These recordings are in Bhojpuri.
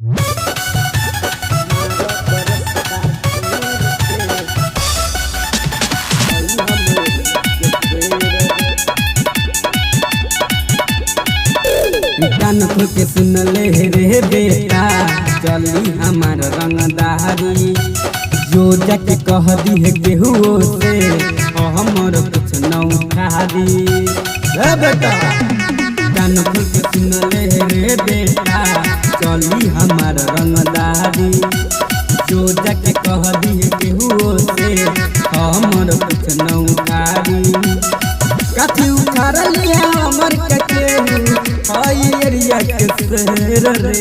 कान खोल के सुन ले रे बेटा, चली हमार रंगदारी। जो जाके कह दी है केहू से, हमर कुछ न उखारी। बेटा कान खोल के सुन ले रे बेटा, चली हमार रंगदारी। जो जाके कह दी है केहू से, हमर कुछ न उखारी। कथी उखाड़ लिया हमर केहू, एरिया के शहर रे।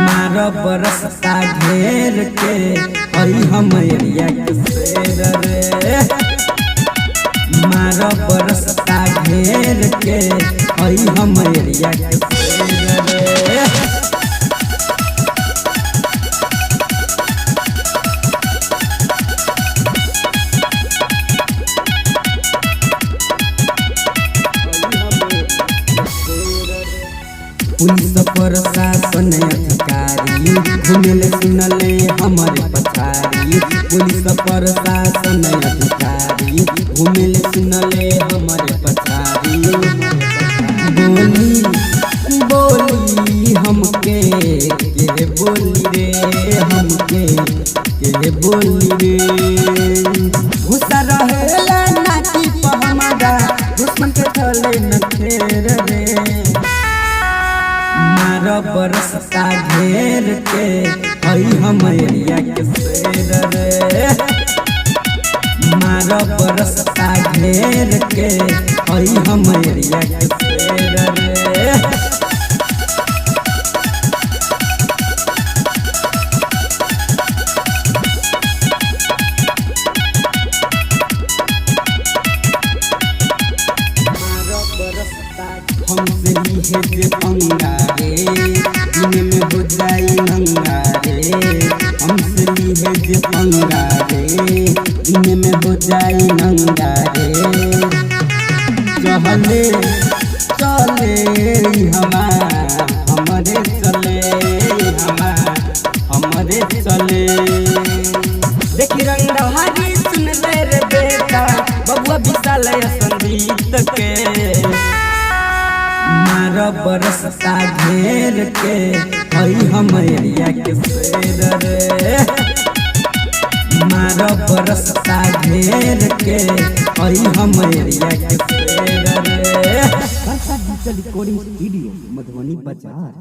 मार बरसता घेर के, हम एरिया के शहर रे। मार बरसता घेर के, हम एरिया के शहर रे। पुलिस प्रशासन अधिकारी घूमेले सुनले हमारे पछाड़ी। पुलिस प्रशासन अधिकारी घूमेले सुनले हमारे पछाड़ी। बोली बोली हमके के बोली रे, हमके के बोली रे। घुसा रहेला नाटी पर हमारा, दुश्मन के चले न फेर रे। मार बरसता घेर के, हम एरिया के शेर रे। मार बरसता घेर के, हम एरिया के शेर रे। हमसे है जे पंगा रे, इने में हो जाई नंगा रे। हमसे है जे पंगा रे, इने में हो जाई नंगा रे। चले चले हमारे चले, हमारे चले। देखी रंगहारी सुन ले रे बेटा, बबुआ विशाल संगीत के। मार बरसता घेर के, हम एरिया के शेर रे। मार बरसता घेर के, हम एरिया के शेर रे। डिजिटल रिकॉर्डिंग स्टूडियो, मधुबनी बाजार।